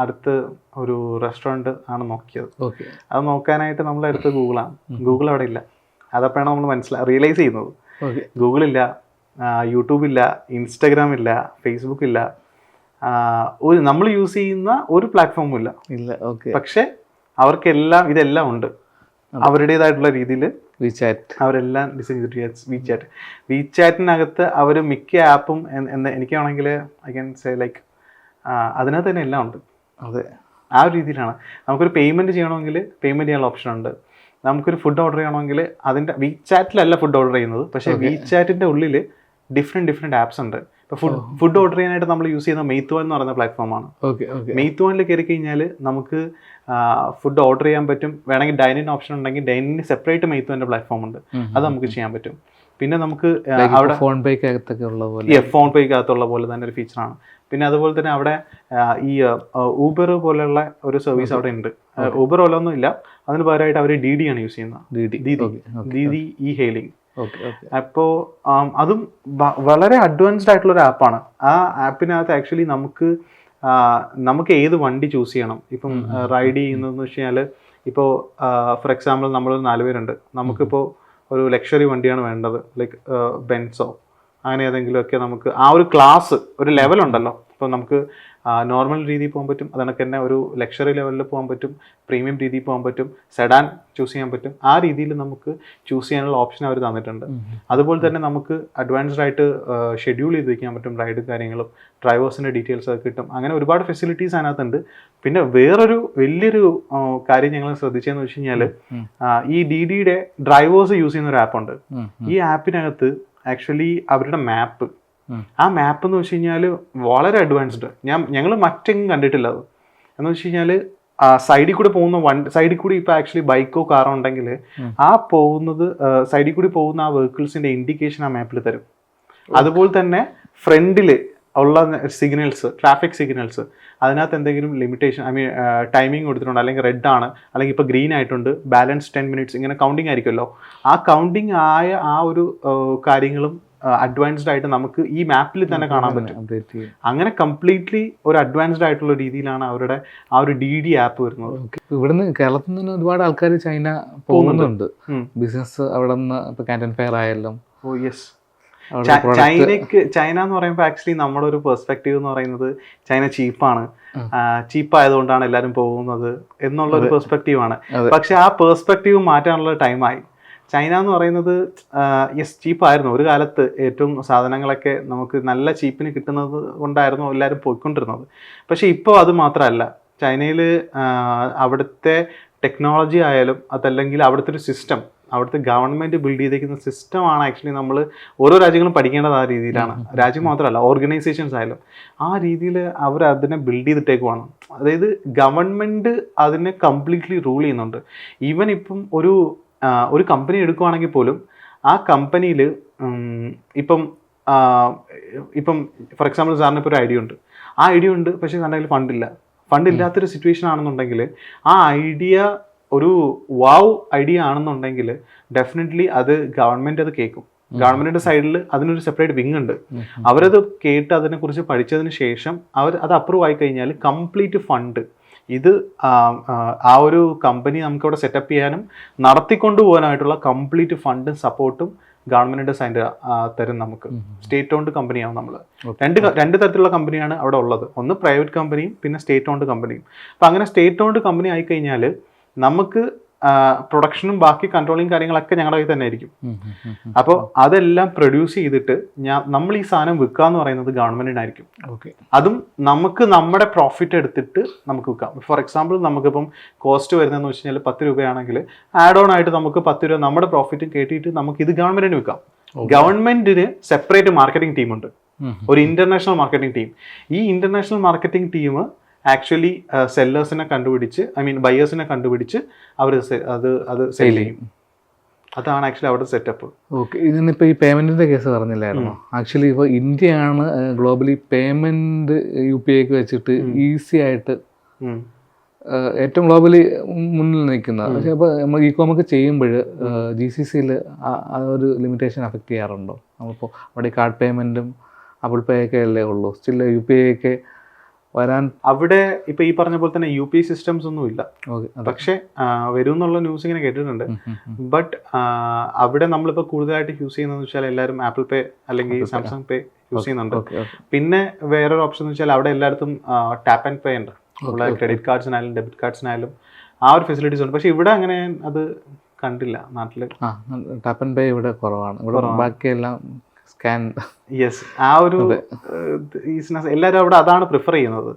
അടുത്ത് ഒരു റെസ്റ്റോറൻറ്റ് ആണ് നോക്കിയത്. അത് നോക്കാനായിട്ട് നമ്മൾ എടുത്ത് ഗൂഗിളാണ്. ഗൂഗിൾ അവിടെ ഇല്ല. അതപ്പോഴാണ് നമ്മൾ റിയലൈസ് ചെയ്യുന്നത്. ഗൂഗിളില്ല, യൂട്യൂബില്ല, ഇൻസ്റ്റഗ്രാം ഇല്ല, ഫേസ്ബുക്ക് ഇല്ല, നമ്മൾ യൂസ് ചെയ്യുന്ന ഒരു പ്ലാറ്റ്ഫോമും ഇല്ല. പക്ഷെ അവർക്കെല്ലാം ഇതെല്ലാം ഉണ്ട്. അവരുടേതായിട്ടുള്ള രീതിയിൽ അവരെല്ലാം ഡിസൈൻ ചെയ്തിട്ട് വിചാറ്റിനകത്ത് അവർ മിക്ക ആപ്പും എനിക്കാണെങ്കിൽ ഐ ക്യാൻ സേ ലൈക്ക് അതിനകത്ത് തന്നെ എല്ലാം ഉണ്ട്. അതെ, ആ ഒരു രീതിയിലാണ്. നമുക്കൊരു പേയ്മെൻറ്റ് ചെയ്യണമെങ്കിൽ പേയ്മെൻറ്റ് ചെയ്യാനുള്ള ഓപ്ഷൻ ഉണ്ട്. നമുക്കൊരു ഫുഡ് ഓർഡർ ചെയ്യണമെങ്കിൽ അതിൻ്റെ വിചാറ്റിലല്ല ഫുഡ് ഓർഡർ ചെയ്യുന്നത്, പക്ഷേ വിചാറ്റിൻ്റെ ഉള്ളിൽ ഡിഫറെൻറ്റ് ആപ്സ് ഉണ്ട്. ഇപ്പോൾ ഫുഡ് ഓർഡർ ചെയ്യാനായിട്ട് നമ്മൾ യൂസ് ചെയ്യുന്ന മെയ്ത്വാൻ എന്ന് പറയുന്ന പ്ലാറ്റ്ഫോമാണ്. മെയ്ത്വാനിൽ കയറി കഴിഞ്ഞാൽ നമുക്ക് ഫുഡ് ഓർഡർ ചെയ്യാൻ പറ്റും. വേണമെങ്കിൽ ഡൈനിങ് ഓപ്ഷൻ ഉണ്ടെങ്കിൽ ഡൈനിന് സെപ്പറേറ്റ് മെയ്ത്വാൻ്റെ പ്ലാറ്റ്ഫോം ഉണ്ട്, അത് നമുക്ക് ചെയ്യാൻ പറ്റും. പിന്നെ നമുക്ക് അവിടെ ഫോൺ പേക്കകത്തുള്ള പോലെ തന്നെ ഒരു ഫീച്ചറാണ്. പിന്നെ അതുപോലെ തന്നെ അവിടെ ഈ ഊബർ പോലെയുള്ള ഒരു സർവീസ് അവിടെ ഉണ്ട്. ഊബർ പോലെ ഒന്നും ഇല്ല, അതിന് പകരമായിട്ട് അവർ DD ആണ് യൂസ് ചെയ്യുന്നത്, ദീദി ഇ ഹെയിലിംഗ്. അപ്പോൾ അതും വളരെ അഡ്വാൻസ്ഡ് ആയിട്ടുള്ള ഒരു ആപ്പാണ്. ആ ആപ്പിനകത്ത് ആക്ച്വലി നമുക്ക് ഏത് വണ്ടി ചൂസ് ചെയ്യണം. ഇപ്പം റൈഡ് ചെയ്യുന്നതെന്ന് വെച്ച് കഴിഞ്ഞാൽ ഇപ്പോൾ ഫോർ എക്സാമ്പിൾ നമ്മൾ 4 പേരുണ്ട്, നമുക്കിപ്പോൾ ഒരു ലക്ഷറി വണ്ടിയാണ് വേണ്ടത്, ലൈക്ക് ബെൻസോ അങ്ങനെ ഏതെങ്കിലുമൊക്കെ നമുക്ക് ആ ഒരു ക്ലാസ് ഒരു ലെവലുണ്ടല്ലോ. ഇപ്പോൾ നമുക്ക് നോർമൽ രീതിയിൽ പോകാൻ പറ്റും, അതിനൊക്കെ തന്നെ ഒരു ലക്ഷറി ലെവലിൽ പോകാൻ പറ്റും, പ്രീമിയം രീതിയിൽ പോകാൻ പറ്റും, സെഡാൻ ചൂസ് ചെയ്യാൻ പറ്റും. ആ രീതിയിൽ നമുക്ക് ചൂസ് ചെയ്യാനുള്ള ഓപ്ഷൻ അവർ തന്നിട്ടുണ്ട്. അതുപോലെ തന്നെ നമുക്ക് അഡ്വാൻസ്ഡ് ആയിട്ട് ഷെഡ്യൂൾ ചെയ്ത് വയ്ക്കാൻ പറ്റും റൈഡ് കാര്യങ്ങളും, ഡ്രൈവേഴ്സിൻ്റെ ഡീറ്റെയിൽസ് ഒക്കെ കിട്ടും. അങ്ങനെ ഒരുപാട് ഫെസിലിറ്റീസ് അതിനകത്തുണ്ട്. പിന്നെ വേറൊരു വലിയൊരു കാര്യം ഞങ്ങൾ ശ്രദ്ധിച്ചതെന്ന് വെച്ച് കഴിഞ്ഞാൽ ഈ DDയുടെ ഡ്രൈവേഴ്സ് യൂസ് ചെയ്യുന്ന ഒരു ആപ്പുണ്ട്. ഈ ആപ്പിനകത്ത് ആക്ച്വലി അവരുടെ മാപ്പ്, ആ മാപ്പ് എന്ന് വെച്ച് കഴിഞ്ഞാൽ വളരെ അഡ്വാൻസ്ഡ്. ഞങ്ങൾ മറ്റെങ്ങും കണ്ടിട്ടില്ല അത്. എന്ന് വെച്ച് കഴിഞ്ഞാൽ സൈഡിൽ കൂടി പോകുന്ന സൈഡിൽ കൂടി ഇപ്പോൾ ആക്ച്വലി ബൈക്കോ കാറോ ഉണ്ടെങ്കിൽ ആ പോകുന്നത് സൈഡിൽ കൂടി പോകുന്ന ആ വെഹിക്കിൾസിന്റെ ഇൻഡിക്കേഷൻ ആ മാപ്പിൽ തരും. അതുപോലെ തന്നെ ഫ്രണ്ടിൽ ഉള്ള സിഗ്നൽസ്, ട്രാഫിക് സിഗ്നൽസ്, അതിനകത്ത് എന്തെങ്കിലും ലിമിറ്റേഷൻ ടൈമിംഗ് കൊടുത്തിട്ടുണ്ട്, അല്ലെങ്കിൽ റെഡ് ആണ്, അല്ലെങ്കിൽ ഇപ്പോൾ ഗ്രീൻ ആയിട്ടുണ്ട്, ബാലൻസ് 10 മിനിറ്റ്സ്, ഇങ്ങനെ കൗണ്ടിങ് ആയിരിക്കുമല്ലോ. ആ കൗണ്ടിങ് ആയ ആ ഒരു കാര്യങ്ങളും അഡ്വാൻസ്ഡ് ആയിട്ട് നമുക്ക് ഈ മാപ്പിൽ തന്നെ കാണാൻ പറ്റും. അങ്ങനെ കംപ്ലീറ്റ്ലി ഒരു അഡ്വാൻസ്ഡ് ആയിട്ടുള്ള രീതിയിലാണ് അവരുടെ ആ ഒരു DD ആപ്പ് വരുന്നത്. ഇവിടുന്ന് കേരളത്തിൽ നിന്ന് ഒരുപാട് ആൾക്കാർ ചൈന പോകുന്നുണ്ട് ബിസിനസ്. അവിടെ നിന്ന് ഇപ്പോൾ കാന്റൺ ഫെയർ ആയാലും. ചൈന എന്ന് പറയുമ്പോൾ ആക്ച്വലി നമ്മുടെ ഒരു പെർസ്പെക്റ്റീവ് എന്ന് പറയുന്നത് ചൈന ചീപ്പായതുകൊണ്ടാണ് എല്ലാവരും പോകുന്നത് എന്നുള്ള ഒരു പെർസ്പെക്റ്റീവാണ്. പക്ഷെ ആ പെർസ്പെക്റ്റീവ് മാറ്റാനുള്ള ടൈമായി. ചൈന എന്ന് പറയുന്നത് ചീപ്പായിരുന്നു ഒരു കാലത്ത്. ഏറ്റവും സാധനങ്ങളൊക്കെ നമുക്ക് നല്ല ചീപ്പിന് കിട്ടുന്നത് കൊണ്ടായിരുന്നു എല്ലാവരും പോയിക്കൊണ്ടിരുന്നത്. പക്ഷെ ഇപ്പോൾ അത് മാത്രമല്ല. ചൈനയിൽ അവിടുത്തെ ടെക്നോളജി ആയാലും അതല്ലെങ്കിൽ അവിടുത്തെ ഒരു സിസ്റ്റം, അവിടുത്തെ ഗവൺമെൻറ് ബിൽഡ് ചെയ്തിരിക്കുന്ന സിസ്റ്റമാണ് ആക്ച്വലി നമ്മൾ ഓരോ രാജ്യങ്ങളും പഠിക്കേണ്ടത്. ആ രീതിയിലാണ്. രാജ്യം മാത്രമല്ല, ഓർഗനൈസേഷൻസ് ആയാലും ആ രീതിയിൽ അവർ അതിനെ ബിൽഡ് ചെയ്തിട്ടേക്കുവാണ്. അതായത് ഗവൺമെൻറ് അതിനെ കംപ്ലീറ്റ്ലി റൂൾ ചെയ്യുന്നുണ്ട്. ഈവൻ ഇപ്പം ഒരു കമ്പനി എടുക്കുവാണെങ്കിൽ പോലും ആ കമ്പനിയിൽ ഇപ്പം ഫോർ എക്സാമ്പിൾ സാറിന് ഇപ്പോൾ ഒരു ഐഡിയ ഉണ്ട്, ആ ഐഡിയ ഉണ്ട്, പക്ഷേ സാറിൻ്റെ കയ്യിൽ ഫണ്ടില്ലാത്തൊരു സിറ്റുവേഷൻ ആണെന്നുണ്ടെങ്കിൽ ആ ഐഡിയ ഒരു ഐഡിയ ആണെന്നുണ്ടെങ്കിൽ ഡെഫിനറ്റ്ലി അത് ഗവൺമെൻറ് അത് കേൾക്കും. ഗവൺമെൻറ്റിൻ്റെ സൈഡിൽ അതിനൊരു സെപ്പറേറ്റ് വിങ് ഉണ്ട്. അവരത് കേട്ട് അതിനെക്കുറിച്ച് പഠിച്ചതിന് ശേഷം അത് അപ്രൂവ് ആയി കഴിഞ്ഞാൽ കംപ്ലീറ്റ് ഫണ്ട് ഇത് ആ ഒരു കമ്പനി നമുക്കവിടെ സെറ്റപ്പ് ചെയ്യാനും നടത്തിക്കൊണ്ടു പോകാനായിട്ടുള്ള കംപ്ലീറ്റ് ഫണ്ടും സപ്പോർട്ടും ഗവൺമെന്റിന്റെ സൈഡ് തരും നമുക്ക്. സ്റ്റേറ്റ് ഓൺഡ് കമ്പനിയാവും നമ്മൾ. രണ്ട് തരത്തിലുള്ള കമ്പനിയാണ് അവിടെ ഉള്ളത്. ഒന്ന് പ്രൈവറ്റ് കമ്പനിയും പിന്നെ സ്റ്റേറ്റ് ഓൺഡ് കമ്പനിയും. അപ്പം അങ്ങനെ സ്റ്റേറ്റ് ഓൺഡ് കമ്പനി ആയിക്കഴിഞ്ഞാൽ നമുക്ക് പ്രൊഡക്ഷനും ബാക്കി കൺട്രോളിങ് കാര്യങ്ങളൊക്കെ ഞങ്ങളുടെ കയ്യിൽ തന്നെ ആയിരിക്കും. അപ്പോൾ അതെല്ലാം പ്രൊഡ്യൂസ് ചെയ്തിട്ട് നമ്മൾ ഈ സാധനം വിൽക്കുക എന്ന് പറയുന്നത് ഗവൺമെന്റിനായിരിക്കും. അതും നമുക്ക് നമ്മുടെ പ്രോഫിറ്റ് എടുത്തിട്ട് നമുക്ക് വിൽക്കാം. ഫോർ എക്സാമ്പിൾ നമുക്കിപ്പം കോസ്റ്റ് വരുന്നതെന്ന് വെച്ച് കഴിഞ്ഞാൽ 10 രൂപയാണെങ്കിൽ ആഡ് ഓൺ ആയിട്ട് നമുക്ക് 10 രൂപ നമ്മുടെ പ്രോഫിറ്റും കേട്ടിട്ട് നമുക്ക് ഇത് ഗവൺമെന്റിന് വിൽക്കാം. ഗവൺമെന്റിന് സെപ്പറേറ്റ് മാർക്കറ്റിംഗ് ടീമുണ്ട്, ഒരു ഇന്റർനാഷണൽ മാർക്കറ്റിംഗ് ടീം. ഈ ഇന്റർനാഷണൽ മാർക്കറ്റിംഗ് ടീം ആക്ച്വലി സെല്ലേഴ്സിനെ കണ്ടുപിടിച്ച് ബയേഴ്സിനെ കണ്ടുപിടിച്ച് അവർ അത് സെയിൽ ചെയ്യും. അതാണ് ആക്ച്വലി അവിടെ സെറ്റപ്പ്. ഓക്കെ, ഇതിനിപ്പോൾ ഈ പേയ്മെൻറ്റിൻ്റെ കേസ് പറഞ്ഞില്ലായിരുന്നു. ആക്ച്വലി ഇപ്പോൾ ഇന്ത്യയാണ് ഗ്ലോബലി പേയ്മെൻറ്റ് UPI വെച്ചിട്ട് ഈസി ആയിട്ട് ഏറ്റവും ഗ്ലോബലി മുന്നിൽ നിൽക്കുന്നത്. പക്ഷേ അപ്പോൾ നമ്മൾ ഇ-കോമൊക്കെ ചെയ്യുമ്പോൾ GCCയിൽ ആ ഒരു ലിമിറ്റേഷൻ അഫക്റ്റ് ചെയ്യാറുണ്ടോ? നമ്മളിപ്പോൾ അവിടെ കാർഡ് പേയ്മെൻറ്റും ആപ്പിൾ പേ ഒക്കെ അല്ലേ ഉള്ളൂ, സ്റ്റിൽ UPI ഒക്കെ വരാൻ അവിടെ ഇപ്പൊ ഈ പറഞ്ഞ പോലെ തന്നെ UPI സിസ്റ്റംസ് ഒന്നും ഇല്ല. പക്ഷെ വരും എന്നുള്ള ന്യൂസ് ഇങ്ങനെ കേട്ടിട്ടുണ്ട്. ബട്ട് അവിടെ നമ്മളിപ്പോ കൂടുതലായിട്ട് യൂസ് ചെയ്യുന്നതെന്ന് വെച്ചാൽ എല്ലാവരും ആപ്പിൾ പേ അല്ലെങ്കിൽ സാംസങ് പേ യൂസ് ചെയ്യുന്നുണ്ട്. പിന്നെ വേറൊരു ഓപ്ഷൻ എന്ന് വെച്ചാൽ അവിടെ എല്ലായിടത്തും ടാപ്പ് ആൻഡ് പേ ഉണ്ട്. നമ്മുടെ ക്രെഡിറ്റ് കാർഡ്സിനായാലും ഡെബിറ്റ് കാർഡ്സിനായാലും ആ ഒരു ഫെസിലിറ്റീസ് ഉണ്ട്. പക്ഷെ ഇവിടെ അങ്ങനെ അത് കണ്ടില്ല നാട്ടില്. ടാപ്പ് ആൻഡ് പേ ഇവിടെ കുറവാണ്. ഇവിടെ ബാക്കിയെല്ലാം സ്കാൻ. യെസ്, ആ ഒരു ഈസിനെസ് എല്ലാവരും അവിടെ അതാണ് പ്രിഫർ ചെയ്യുന്നത്.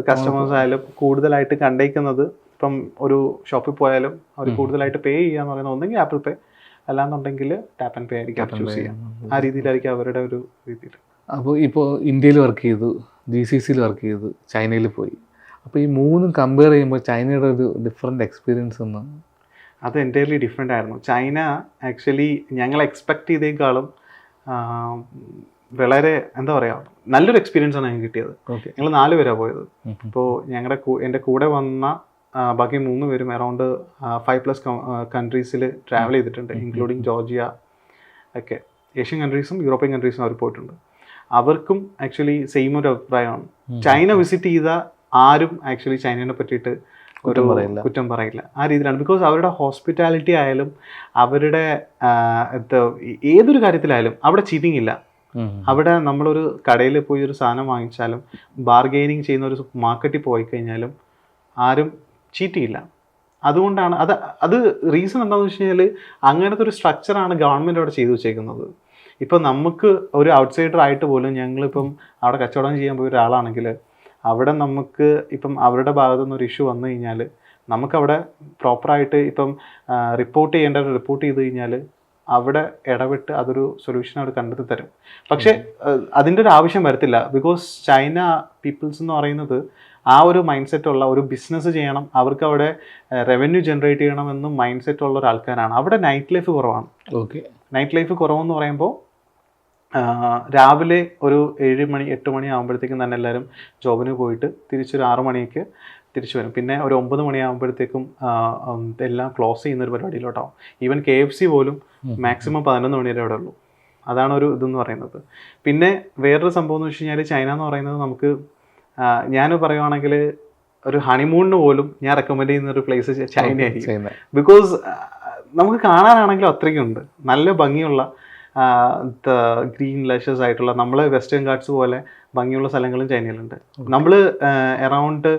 കസ്റ്റമേഴ്സ് ആയാലും കൂടുതലായിട്ട് കണ്ടേക്കുന്നത് ഇപ്പം ഒരു ഷോപ്പിൽ പോയാലും അവർ കൂടുതലായിട്ട് പേ ചെയ്യാന്ന് പറയുന്നത് ഒന്നെങ്കിൽ ആപ്പിൾ പേ, അല്ലാന്നുണ്ടെങ്കിൽ ടാപ്പ് ആൻഡ് പേ ആയിരിക്കും ചൂസ് ചെയ്യാം. ആ രീതിയിലായിരിക്കും അവരുടെ ഒരു രീതിയിൽ. അപ്പോൾ ഇപ്പോൾ ഇന്ത്യയിൽ വർക്ക് ചെയ്തു, GCCയിൽ വർക്ക് ചെയ്തു, ചൈനയിൽ പോയി. അപ്പോൾ ഈ മൂന്നും കമ്പയർ ചെയ്യുമ്പോൾ ചൈനയുടെ ഒരു ഡിഫറെൻ്റ് എക്സ്പീരിയൻസ് ഒന്ന്. അത് എൻ്റയർലി ഡിഫറെൻ്റ് ആയിരുന്നു. ചൈന ആക്ച്വലി ഞങ്ങൾ എക്സ്പെക്ട് ചെയ്തേക്കാളും വളരെ എന്താ പറയുക നല്ലൊരു എക്സ്പീരിയൻസ് ആണ് ഞങ്ങൾക്ക് കിട്ടിയത്. ഞങ്ങൾ 4 പേരാണ് പോയത്. ഇപ്പോൾ എൻ്റെ കൂടെ വന്ന ബാക്കി 3 പേരും അറൗണ്ട് 5+ കൺട്രീസിൽ ട്രാവൽ ചെയ്തിട്ടുണ്ട്, ഇൻക്ലൂഡിങ് ജോർജിയ ഒക്കെ. ഏഷ്യൻ കൺട്രീസും യൂറോപ്യൻ കൺട്രീസും അവർ പോയിട്ടുണ്ട്. അവർക്കും ആക്ച്വലി സെയിം ഒരു അഭിപ്രായമാണ്. ചൈന വിസിറ്റ് ചെയ്ത ആരും ആക്ച്വലി ചൈനയെ പറ്റിയിട്ട് ഒരു കുറ്റം പറയില്ല. ആ രീതിയിലാണ്. ബിക്കോസ് അവരുടെ ഹോസ്പിറ്റാലിറ്റി ആയാലും അവരുടെ ഏതൊരു കാര്യത്തിലായാലും അവിടെ ചീറ്റിംഗ് ഇല്ല. അവിടെ നമ്മളൊരു കടയിൽ പോയി ഒരു സാധനം വാങ്ങിച്ചാലും ബാർഗെയിനിങ് ചെയ്യുന്ന ഒരു മാർക്കറ്റിൽ പോയി കഴിഞ്ഞാലും ആരും ചീറ്റ് ചെയ്യില്ല. അതുകൊണ്ടാണ് അത് റീസൺ എന്താണെന്ന് വെച്ച് കഴിഞ്ഞാൽ അങ്ങനത്തെ ഒരു സ്ട്രക്ചറാണ് ഗവൺമെൻറ് അവിടെ ചെയ്തു വെച്ചേക്കുന്നത്. ഇപ്പം നമുക്ക് ഒരു ഔട്ട്സൈഡർ ആയിട്ട് പോലും ഞങ്ങളിപ്പം അവിടെ കച്ചവടം ചെയ്യാൻ പോയ ഒരാളാണെങ്കിൽ അവിടെ നമുക്ക് ഇപ്പം അവരുടെ ഭാഗത്തു നിന്ന് ഒരു ഇഷ്യൂ വന്നു കഴിഞ്ഞാൽ നമുക്കവിടെ പ്രോപ്പറായിട്ട് ഇപ്പം റിപ്പോർട്ട് ചെയ്ത് കഴിഞ്ഞാൽ അവിടെ ഇടപെട്ട് അതൊരു സൊല്യൂഷൻ അവർ കണ്ടെത്തി തരും. പക്ഷേ അതിൻ്റെ ഒരു ആവശ്യം വരത്തില്ല. ബിക്കോസ് ചൈന പീപ്പിൾസ് എന്ന് പറയുന്നത് ആ ഒരു മൈൻഡ് സെറ്റ് ഉള്ള ഒരു ബിസിനസ് ചെയ്യണം, അവർക്ക് അവിടെ റവന്യൂ ജനറേറ്റ് ചെയ്യണമെന്നും മൈൻഡ് സെറ്റ് ഉള്ള ഒരു ആൾക്കാരാണ്. അവിടെ നൈറ്റ് ലൈഫ് കുറവാണ്. നൈറ്റ് ലൈഫ് കുറവെന്ന് പറയുമ്പോൾ രാവിലെ ഒരു 7 മണി 8 മണി ആകുമ്പോഴത്തേക്കും തന്നെ എല്ലാവരും ജോബിന് പോയിട്ട് തിരിച്ചൊരു 6 മണിക്ക് തിരിച്ചു വരും. പിന്നെ ഒരു 9 മണിയാകുമ്പോഴത്തേക്കും എല്ലാം ക്ലോസ് ചെയ്യുന്നൊരു പരിപാടിയിലോട്ടാവും. ഈവൻ KFC പോലും മാക്സിമം 11 മണി വരെ അവിടെ ഉള്ളൂ. അതാണ് ഒരു ഇതെന്ന് പറയുന്നത്. പിന്നെ വേറൊരു സംഭവം എന്ന് വെച്ച് കഴിഞ്ഞാൽ ചൈന എന്ന് പറയുന്നത് നമുക്ക് ഞാൻ പറയുവാണെങ്കിൽ ഒരു ഹണിമൂണിന് പോലും ഞാൻ റെക്കമെൻഡ് ചെയ്യുന്ന ഒരു പ്ലേസ് ചൈനയായിരിക്കും. ബിക്കോസ് നമുക്ക് കാണാനാണെങ്കിലും അത്രയ്ക്കുണ്ട് നല്ല ഭംഗിയുള്ള ഗ്രീൻ ലഷസ് ആയിട്ടുള്ള നമ്മളെ വെസ്റ്റേൺ ഗാർഡ്സ് പോലെ ഭംഗിയുള്ള സ്ഥലങ്ങളും ചൈനയിലുണ്ട്. നമ്മൾ അറൗണ്ട്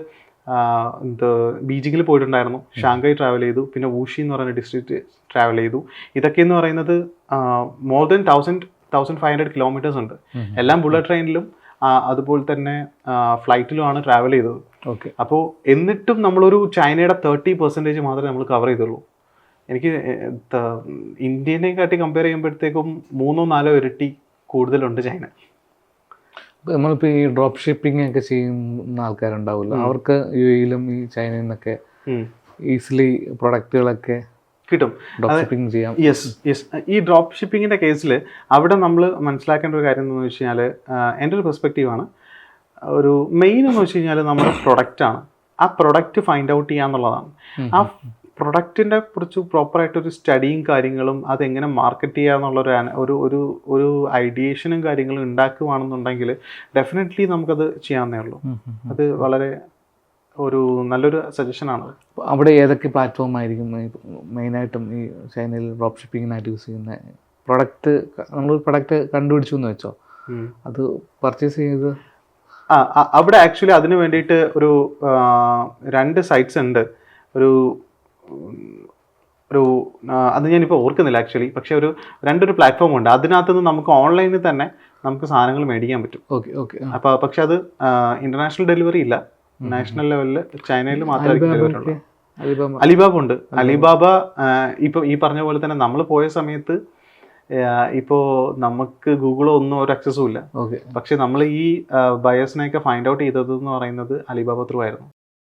ബീജിങ്ങിൽ പോയിട്ടുണ്ടായിരുന്നു, ഷാങ്കായി ട്രാവൽ ചെയ്തു, പിന്നെ വൂഷി എന്ന് പറയുന്ന ഡിസ്ട്രിക്റ്റ് ട്രാവൽ ചെയ്തു. ഇതൊക്കെ എന്ന് പറയുന്നത് മോർ ദൻ 1500 കിലോമീറ്റേഴ്സ് ഉണ്ട്. എല്ലാം ബുള്ളറ്റ് ട്രെയിനിലും അതുപോലെ തന്നെ ഫ്ലൈറ്റിലുമാണ് ട്രാവൽ ചെയ്തത്. അപ്പോൾ എന്നിട്ടും നമ്മളൊരു ചൈനയുടെ 30% മാത്രമേ നമ്മൾ കവർ ചെയ്തുള്ളൂ. എനിക്ക് ഇന്ത്യനെക്കാട്ടി കമ്പയർ ചെയ്യുമ്പോഴത്തേക്കും 3-4 ഇരട്ടി കൂടുതലുണ്ട് ചൈന. നമ്മളിപ്പോൾ ഈ ഡ്രോപ്പ് ഷിപ്പിംഗ് ഒക്കെ ചെയ്യുന്ന ആൾക്കാരുണ്ടാവില്ല, അവർക്ക് UAE-ലും ഈ ചൈനയിൽ നിന്നൊക്കെ ഈസിലി പ്രൊഡക്റ്റുകളൊക്കെ കിട്ടും, ഡ്രോപ്പ് ഷിപ്പിംഗ് ചെയ്യാം. യെസ്. ഈ ഡ്രോപ്പ് ഷിപ്പിങ്ങിൻ്റെ കേസിൽ അവിടെ നമ്മൾ മനസ്സിലാക്കേണ്ട ഒരു കാര്യം എന്ന് വെച്ച് കഴിഞ്ഞാൽ എൻ്റെ ഒരു പെർസ്പെക്റ്റീവാണ്. ഒരു മെയിൻ എന്ന് വെച്ച് കഴിഞ്ഞാൽ നമ്മുടെ പ്രൊഡക്റ്റാണ്. ആ പ്രൊഡക്റ്റ് ഫൈൻഡ് ഔട്ട് ചെയ്യാന്നുള്ളതാണ്. ആ പ്രൊഡക്റ്റിനെ കുറിച്ച് പ്രോപ്പറായിട്ടൊരു സ്റ്റഡിയും കാര്യങ്ങളും അതെങ്ങനെ മാർക്കറ്റ് ചെയ്യാന്നുള്ളൊരു ഒരു ഐഡിയേഷനും കാര്യങ്ങളും ഉണ്ടാക്കുകയാണെന്നുണ്ടെങ്കിൽ ഡെഫിനറ്റ്ലി നമുക്കത് ചെയ്യാവുന്നേ ഉള്ളൂ. അത് വളരെ ഒരു നല്ലൊരു സജഷനാണ്. അവിടെ ഏതൊക്കെ പ്ലാറ്റ്ഫോം ആയിരിക്കും മെയിനായിട്ടും ഈ ചൈനയിൽ ഡ്രോപ്പ് ഷിപ്പിങ്ങിനായിട്ട് യൂസ് ചെയ്യുന്ന പ്രൊഡക്റ്റ്? നമ്മൾ പ്രൊഡക്റ്റ് കണ്ടുപിടിച്ചു എന്ന് വെച്ചോ, അത് പർച്ചേസ് ചെയ്ത് അവിടെ ആക്ച്വലി അതിന് വേണ്ടിയിട്ട് ഒരു 2 സൈറ്റ്സ് ഉണ്ട്. അത് ഞാനിപ്പോൾ ഓർക്കുന്നില്ല ആക്ച്വലി. പക്ഷേ ഒരു 2 പ്ലാറ്റ്ഫോം ഉണ്ട്. അതിനകത്ത് നിന്ന് നമുക്ക് ഓൺലൈനിൽ തന്നെ നമുക്ക് സാധനങ്ങൾ മേടിക്കാൻ പറ്റും. അപ്പോൾ പക്ഷെ അത് ഇന്റർനാഷണൽ ഡെലിവറി ഇല്ല, നാഷണൽ ലെവലിൽ ചൈനയിൽ മാത്രമേ ഡെലിവറി ഉള്ളൂ. അലിബാബ ഉണ്ട്. അലിബാബ ഇപ്പോൾ ഈ പറഞ്ഞ പോലെ തന്നെ നമ്മൾ പോയ സമയത്ത് ഇപ്പോൾ നമുക്ക് ഗൂഗിളോ ഒന്നും ഒരു ആക്സസും ഇല്ല. പക്ഷെ നമ്മൾ ഈ ബയേഴ്സിനെയൊക്കെ ഫൈൻഡ് ഔട്ട് ചെയ്തത് എന്ന് പറയുന്നത് അലിബാബ ത്രൂ ആയിരുന്നു.